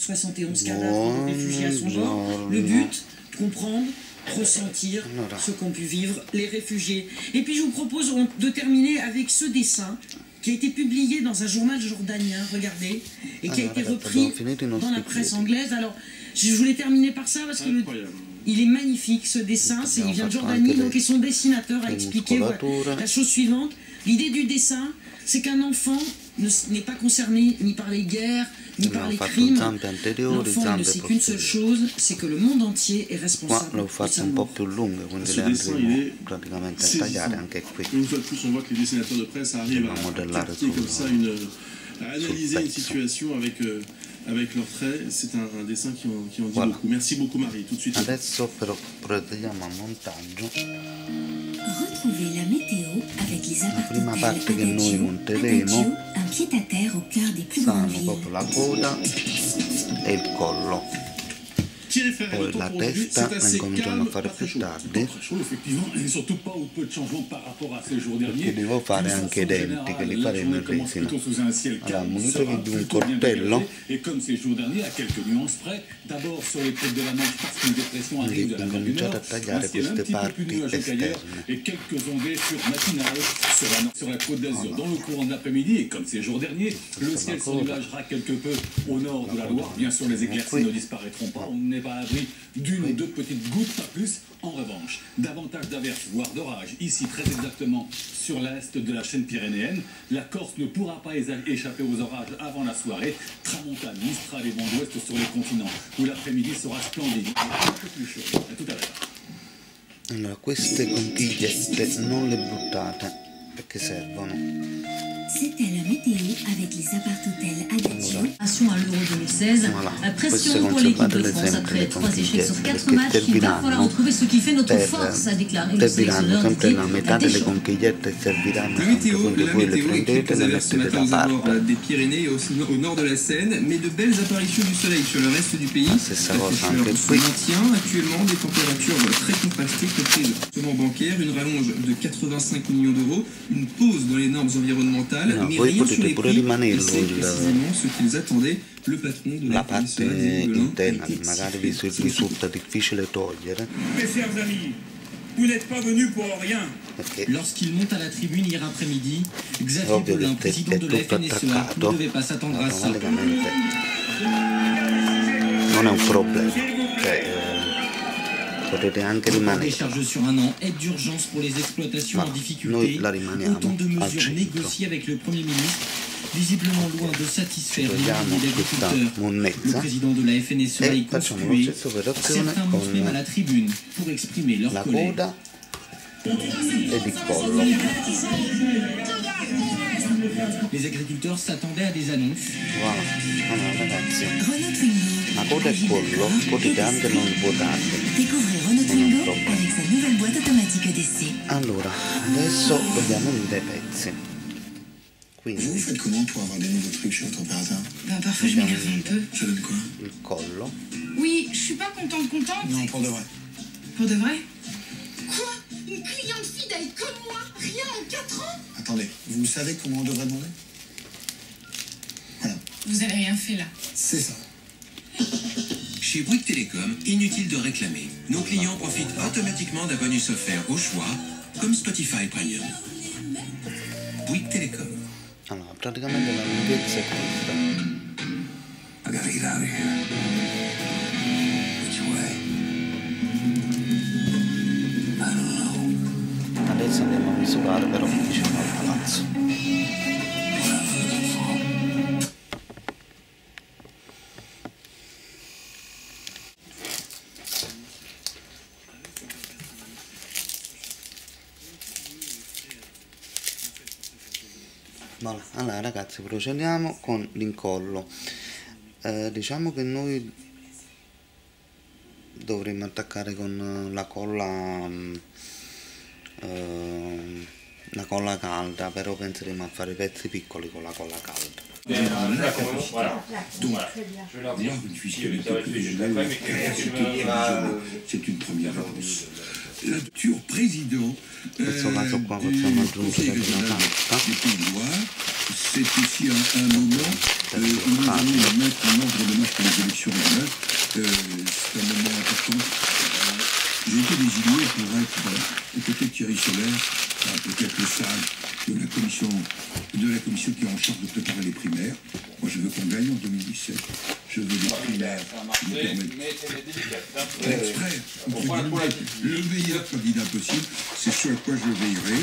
71 cadavres de réfugiés à son bord. Le but, comprendre, ressentir ce qu'ont pu vivre les réfugiés. Et puis je vous propose de terminer avec ce dessin qui a été publié dans un journal jordanien, regardez, et qui a été repris dans la presse anglaise. Alors, je voulais terminer par ça parce que il est magnifique ce dessin, il vient de Jordanie, donc et son dessinateur a expliqué la chose suivante. L'idée du dessin, c'est qu'un enfant n'est pas concerné ni par les guerres, ni par les crimes. L'enfant ne sait qu'une seule chose, c'est que le monde entier est responsable de sa mort. Ce dessin, il est saisissant. Une fois de plus, on voit que les dessinateurs de presse arrivent à capter comme ça, à analyser une situation avec leurs traits. C'est un dessin qui en dit beaucoup. Merci beaucoup Marie, tout de suite. Adesso però procediamo al montaggio. Retrouvez la météo avec les prima parte che noi monteremo un pied-à-terre au cœur des plus grandes villes. proprio la coda e il collo. Poi la testa la incominciamo a fare più tardi, perché devo fare anche i denti che li faremo in resina. Allora, munitevi di un coltello, quindi incominciate a tagliare queste parti esterne. Sur la côte d'Azur dans le courant de l'après-midi, et comme ces jours derniers, le ciel s'ennuagera quelque peu au nord de la Loire. Bien sûr, les éclaircies ne disparaîtront pas, on n'est pas à l'abri d'une ou deux petites gouttes, pas plus. En revanche, davantage d'averses, voire d'orages, ici très exactement sur l'est de la chaîne pyrénéenne. La Corse ne pourra pas échapper aux orages avant la soirée. Tramontane, Mistral et vent d'ouest sur les continents, où l'après-midi sera splendide et un peu plus chaud. À tout à l'heure. Allora, queste conchigliette non le buttate perché servono. C'était la météo avec les appart-hôtels Adagio. À l'Euro 2016, pression pour l'équipe de France après 3 échecs sur 4 matchs. Il va falloir retrouver ce qui fait notre force, a déclaré le sélectionneur. Sempre la metà delle conchigliette serviranno anche quindi voi le prendete e le mettete da parte. Des Pyrénées au nord de la Seine, mais de belles apparitions du soleil sur le reste du pays. Stessa cosa anche qui. Maintient actuellement des températures très contrastées, compris le versement bancaire, une rallonge de 85 millions d'euros, une pause dans les normes environnementales. Mais voi rien sur potete les pure prix, rimanerlo c'est précisément ce qu'ils attendaient. Le patron de la la parte interna che magari vi risulta difficile togliere. Mes chers amis, vous n'êtes pas venus pour rien. Lorsqu'il monte à la tribune hier après-midi, Xavier Paulin, président de la FNSEA, ne devait pas s'attendre à ça. Non è un problema, potete anche rimanere. Décharge sur un an, aide d'urgence pour les exploitations en difficulté. Noi la rimaniamo Autant de al mesures centro. négociées avec le Premier ministre, visiblement loin de satisfaire les Togliamo questa agriculteurs. Le monnezza président de la FNSEA e est facciamo la conspué. stessa operazione Certains montent même à la con tribune pour exprimer leur la colère. coda ed il collo. Les agriculteurs s'attendaient à des annonces. Voilà. Allora ragazzi, Renault Twingo. la coda e il collo potete anche non votarle. Découvrez Renault Twingo avec sa nouvelle boîte automatique d'essai. Allora, adesso vogliamo unire i pezzi. Vous Quindi faites comment pour avoir des nouveaux trucs chez votre opérateur? Parfois je m'énerve un peu. Ça donne quoi? il collo. Oui, je suis pas contente. Non, pour de vrai. Pour de vrai? Quoi? Une cliente fidèle comme moi? Rien en 4 ans? Attendez, vous savez comment on devrait demander? Voilà, Vous avez rien fait là. c'est ça. Chez Bouygues Télécom, inutile de réclamer. Nos clients profitent automatiquement d'un bonus offert au choix, comme Spotify Premium. Bouygues Télécom. Allora, praticamente la lunghezza è questa. I gotta get out of here. Which way? I don't know. Adesso andiamo a misurare però vicino al palazzo. Voilà. Allora ragazzi, procediamo con l'incollo. Diciamo che noi dovremmo attaccare con la colla calda, però penseremo a fare pezzi piccoli con la colla calda. C'est une première réponse. Le futur président In questo caso qua possiamo aggiungere una carta. des Pays de Loire c'est aussi un moment où nous allons mettre en ordre de marche pour les élections régionales. C'est un moment important. J'ai été désigné pour être, aux côtés de Thierry Solaire, peut-être le sage de la commission qui est en charge de préparer les primaires. Moi, je veux qu'on gagne en 2017. Je veux des primaires qui nous permettent d'extraire le meilleur candidat possible. C'est ce à quoi je veillerai.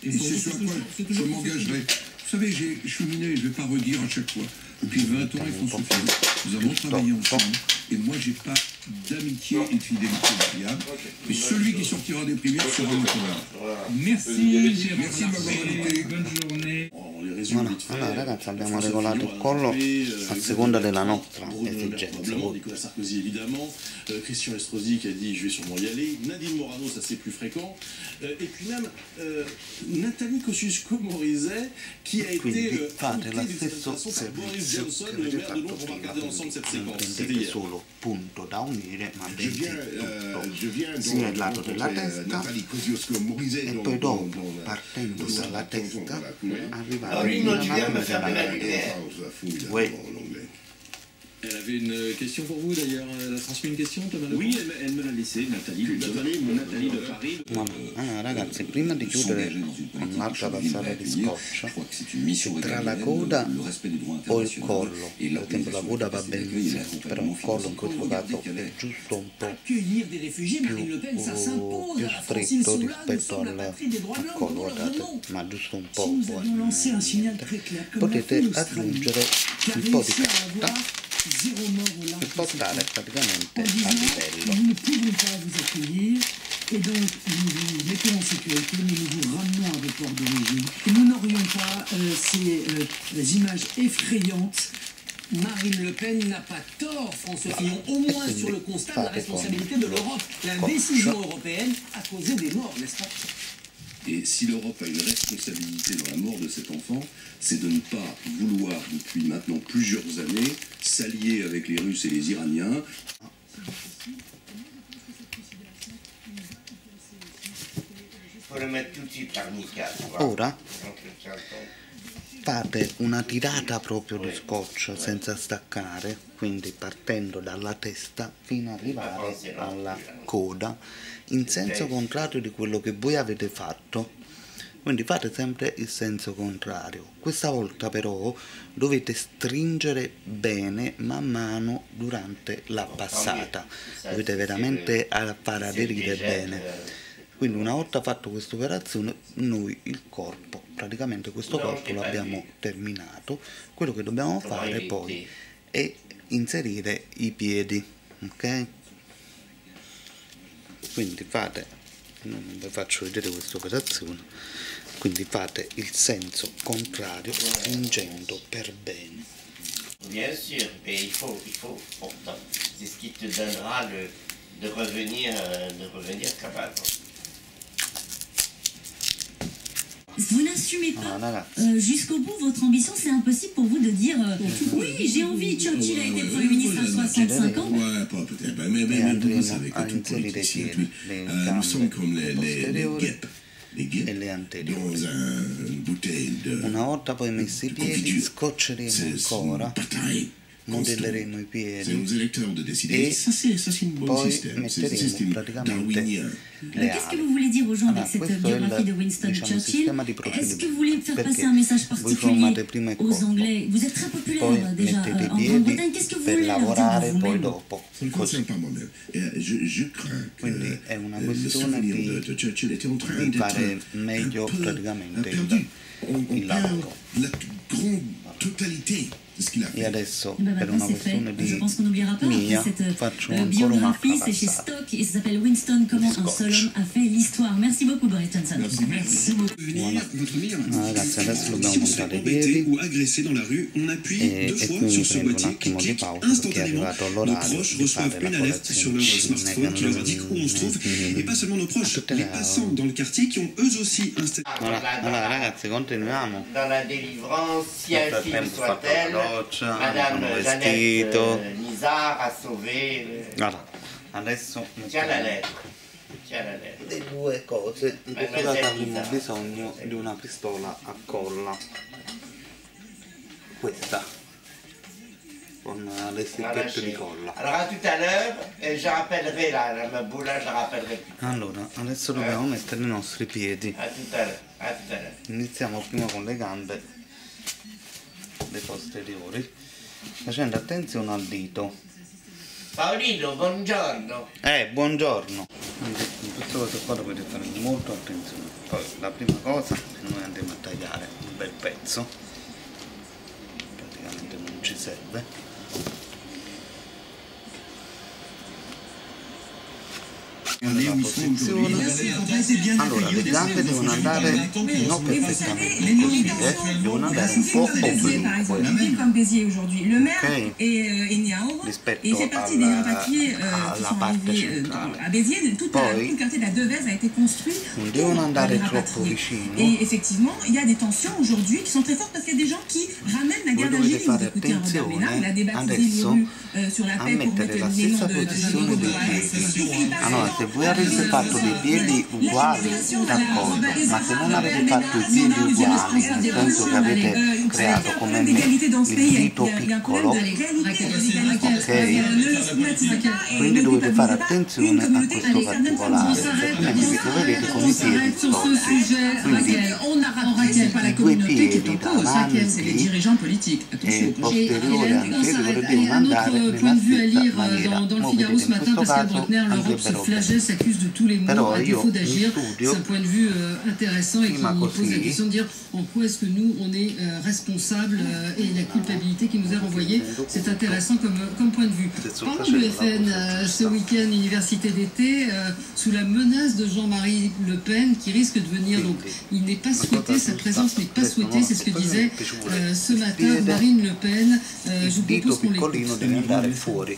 Et c'est ce à quoi je m'engagerai. Vous savez, je suis miné, je ne vais pas redire à chaque fois. Depuis 20 ans, avec François Fillon, nous avons travaillé ensemble. Et moi, je n'ai pas d'amitié et de fidélité variable. Mais celui qui sortira des primaires sera mon collègue. Merci, merci de m'avoir invité. Bonne journée. Allora ragazzi abbiamo regolato il collo a seconda della nostra esigenza. Nicolas Sarkozy évidemment, Christian Estrosi qui a dit je vais sûrement y aller, Nadine Morano ça c'est plus fréquent, et puis même Nathalie Kosciusko-Morizet qui a été fate lo stesso servizio che avete fatto prima, non prendete solo punto da unire ma prendete sia il lato della testa e poi dopo partendo dalla testa arrivare oui. Elle avait une question pour vous d'ailleurs, elle a transmis une question Thomas? Oui, elle me l'a laissé, Nathalie de Paris. Allora ragazzi, prima di chiudere con l'altra passata di scotch, tra la coda o il collo, per esempio la coda va benissimo, però il collo in questo caso è giusto un po' più stretto rispetto al collo, guardate, ma giusto un po'. Potete aggiungere un po' di carta per portare praticamente a livello. Nous ne pouvons pas vous accueillir et donc nous vous mettons en sécurité, mais nous vous ramenons à vos ports d'origine. Nous n'aurions pas ces images effrayantes. Marine Le Pen n'a pas tort, François Fillon, au moins sur le constat de la responsabilité de l'Europe. La décision européenne a causé des morts, n'est-ce pas? Et si l'Europe a une responsabilité dans la mort de cet enfant, c'est de ne pas vouloir, depuis maintenant plusieurs années, s'allier avec les Russes et les Iraniens. Ora fate una tirata proprio di scotch senza staccare, quindi partendo dalla testa fino ad arrivare alla coda, in senso contrario di quello che voi avete fatto. Quindi fate sempre il senso contrario. Questa volta però dovete stringere bene man mano durante la passata, dovete veramente far aderire bene. Quindi una volta fatto questa operazione noi il corpo, praticamente questo corpo l'abbiamo terminato. Quello che dobbiamo fare poi è inserire i piedi, ok? Quindi fate, non vi faccio vedere questa operazione, quindi fate il senso contrario stringendo per bene. Bien sûr, mais il faut pourtant, c'est ce qui te donnera de revenir capable. Vous n'assumez pas jusqu'au bout votre ambition, c'est impossible pour vous de dire oui, j'ai envie, Churchill a été Premier ministre à 65 ans. Ouais, pas peut-être, mais vous savez que tout politicien, nous sommes comme les guêpes. Dans une bouteille de Una volta poi messi i piedi, scotcheremo ancora, modelleremo i piedi e poi metteremo praticamente le Qu'est-ce que vous voulez dire aux gens avec cette biographie de Winston Churchill? Est-ce que vous voulez faire passer un message particulier aux Anglais? Vous êtes très populaire déjà en Grande-Bretagne. Qu'est-ce que vous voulez leur dire vous-même? Ça ne concerne pas moi-même. Je crains que le souvenir de Churchill était en train d'être perdu. On perd la grande totalité. E adesso per una questione di mia faccio ancora un'altra c'est chez Stock et ça s'appelle Winston, comment un seul homme a fait l'histoire. Merci beaucoup Boris Johnson. Merci beaucoup. Ragazzi, adesso dobbiamo montare i piedi ou agressé dans la rue, on appuie deux fois sur ce boîtier qui clique instantanément. Nos proches reçoivent une alerte sur leur smartphone qui leur indique où on se trouve, et pas seulement nos proches, les passants dans le quartier qui ont eux aussi installé. Allora ragazzi, continuiamo. Dans la délivrance, si infime soit-elle, Madame Jeannette Nizar a sauvé. Allora, adesso Tiens la lettre. le due cose. In questo caso avremo bisogno di una pistola a colla. questa, con le stippette di colla. Allora a tout à l'heure, je rappellerai la boule, je la rappellerai più. Allora, adesso dobbiamo mettere i nostri piedi. A tout à l'heure. Iniziamo prima con le gambe, le posteriori, facendo attenzione al dito. Paolino, buongiorno. Buongiorno. In queste cose qua dovete fare molto attenzione. Poi la prima cosa è che noi andiamo a tagliare un bel pezzo, praticamente non ci serve. La posizione. Allora, le gambe devono andare non perfettamente così, devono andare un po' oblique. Rispetto alla parte centrale. Poi non devono andare troppo vicino. Voi dovete fare attenzione adesso a mettere la stessa posizione dei piedi. Allora, se voi avete fatto dei piedi uguali, d'accordo, ma se non avete fatto i piedi uguali, nel senso che avete creato come me il dito piccolo, ok? Quindi dovete fare attenzione a questo particolare, altrimenti vi troverete con i piedi storti. Quindi i due piedi davanti e posteriore anteriore devono andare nella stessa maniera. Mo vedete, in questo caso andrebbero Flagey s'accuse de tous les maux, à défaut d'agir. C'est un point de vue intéressant et qui pose la question de dire en quoi est-ce que nous, on est responsable et la culpabilité qui nous est renvoyée. C'est intéressant comme point de vue. Parlons du FN ce week-end, université d'été, sous la menace de Jean-Marie Le Pen qui risque de venir. Donc il n'est pas souhaité, sa présence n'est pas souhaitée. C'est ce que disait ce matin Marine Le Pen. Je vous propose qu'on l'écoute. Voilà.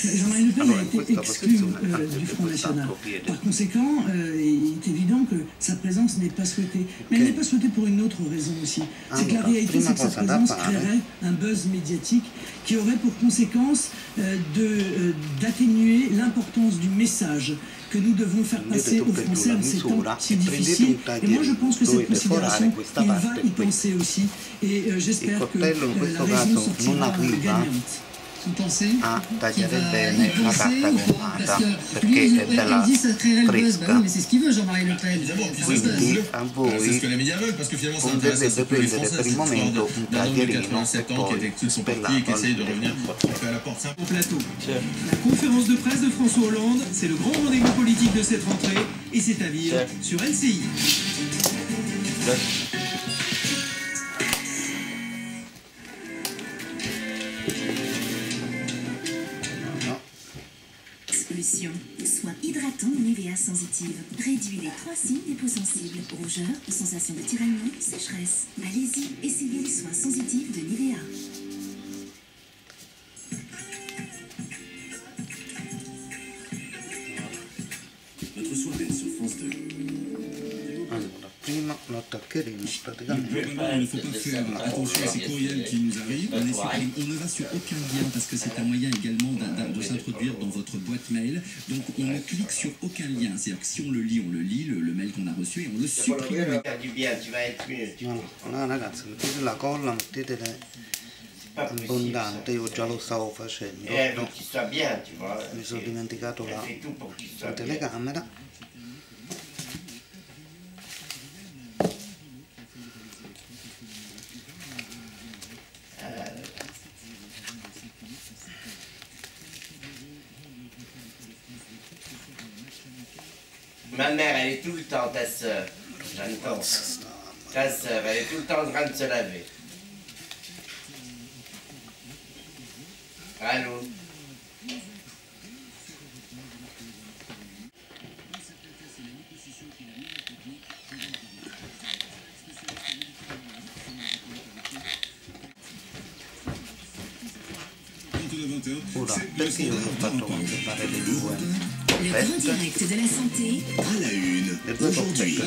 Jean-Marie Le Pen a été exclu du Front National. Par conséquent, il est évident que sa présence n'est pas souhaitée. Mais elle n'est pas souhaitée pour une autre raison aussi. C'est que la réalité, c'est que sa présence créerait un buzz médiatique qui aurait pour conséquence d'atténuer l'importance du message que nous devons faire passer aux Français en ces temps si difficiles. Et moi, je pense que cette considération, il va y penser aussi. Et j'espère que la raison sortira gagnante. Vous pensez a tagliare bene la carta gommata parce perché lui, è bella il dit ça créerait le buzz. Bah oui, mais c'est ce qu'il veut Jean-Marie Le Pen. Quindi a voi potrebbe prendere per il momento un taglierino e poi spellarlo au plateau. La conférence de presse de François Hollande, c'est le grand rendez-vous politique de cette rentrée et c'est à vivre sur LCI. Soin hydratant Nivea sensitive. Réduit les 3 signes des peaux sensibles. Rougeur, sensation de tiraillement, sécheresse. Allez-y, essayez les soins sensitifs de Nivea. Notre soin a une souffrance de... prima lo attaccheremo praticamente. Il ne faut pas faire attention à ces courriels qui nous arrivent. On ne va sur aucun lien parce que c'est un moyen également de s'introduire dans votre boîte mail. Donc on ne clique sur aucun lien. C'est-à-dire que si on le lit, le mail qu'on a reçu et on le supprime. Allora ragazzi, mettete la colla, mettete abbondante, io già lo stavo facendo. No. Mi sono dimenticato la telecamera. Ma mère, elle est tout le temps, ta sœur. J'entends. Ta sœur, elle est tout le temps en train de se laver. Allô? Ora, perché io ho fatto conservare le due? Le grand direct de la santé. À la une. Aujourd'hui,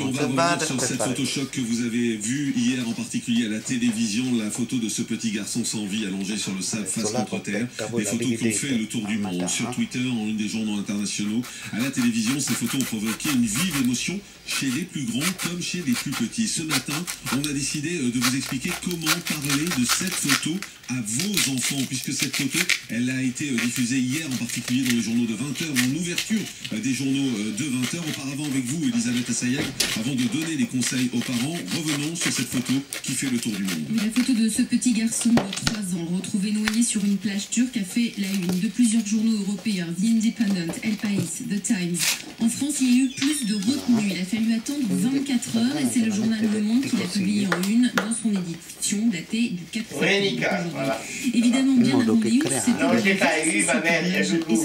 on va revenir sur cette photo choc que vous avez vue hier, en particulier à la télévision, la photo de ce petit garçon sans vie allongé sur le sable face contre terre. Des photos qui ont fait le tour du monde. Sur Twitter, en une des journaux internationaux, à la télévision, ces photos ont provoqué une vive émotion chez les plus grands comme chez les plus petits. Ce matin, on a décidé de vous expliquer comment parler de cette photo à vos enfants, puisque cette photo, elle a été diffusée hier, en particulier dans les journaux de 20h, en ouverture des journaux de 20h. Auparavant, avec vous, Elisabeth Assayag, avant de donner les conseils aux parents, revenons sur cette photo qui fait le tour du monde. La photo de ce petit garçon de 3 ans, retrouvé noyé sur une plage turque, a fait la une de plusieurs journaux européens, The Independent, El País, The Times. En France, il y a eu plus de retenue. Il a fallu attendre 24 heures et c'est le journal Le Monde qui l'a publié en une dans son édition datée du 4 septembre. Voilà. Évidemment, bien avant les une, c'était non, je l'ai pas eu, ma mère, et sorti.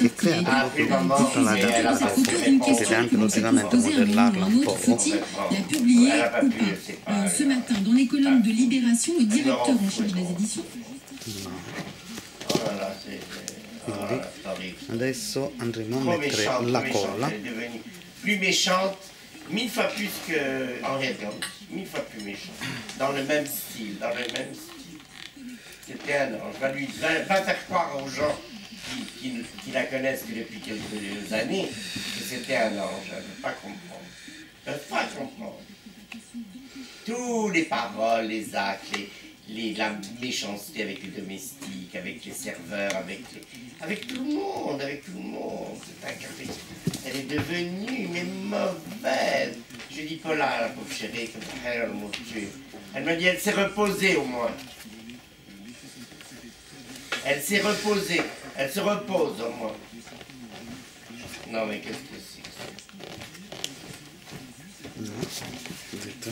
Ah, puis maman, Cette photo, une question que l'on s'est tous posée à un moment ou à un autre. Faut-il la publier ou pas? Ce matin, dans les colonnes de Libération, le directeur en charge des éditions. Adesso andremo a mettere la colla. Plus méchante, 1000 fois plus que Henriette Gantz, 1000 fois plus méchante, dans le même style, C'était un ange. Va faire croire aux gens qui la connaissent que depuis quelques années que c'était un ange. Elle ne peut pas comprendre. Elle ne peut pas comprendre. Tous les paroles, les actes, la méchanceté avec les domestiques, avec les serveurs, avec tout le monde, C'est un café. Elle est devenue, mais mauvaise. Je dis Paula, la pauvre chérie, comme ça, elle m'a tué. Elle me dit, elle s'est reposée au moins. Elle s'est reposée. Elle se repose au moins. Non, mais qu'est-ce que c'est que ça?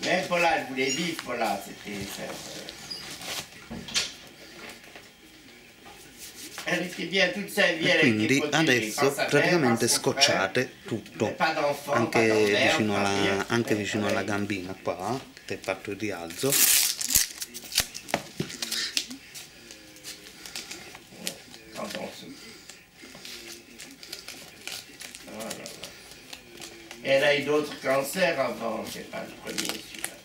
Mais Paula, elle voulait vivre, Paula, c'était... Elle était bien toute sa vie, elle quindi adesso praticamente scocciate tutto, anche vicino alla gambina qua, che è fatto il rialzo. Elle a eu d'autres cancers avant, c'est pas le premier celui-là.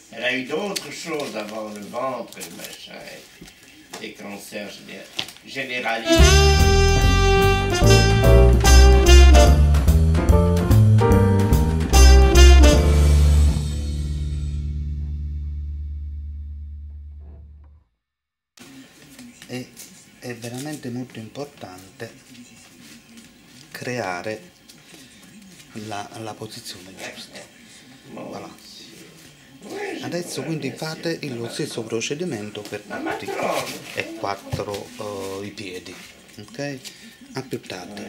Elle a eu d'autres choses avant, le ventre, le machin, et puis des cancers généralisés. È veramente molto importante creare la posizione giusta. Voilà. Adesso quindi fate lo stesso procedimento per tutti e 4 i piedi, ok? A più tardi.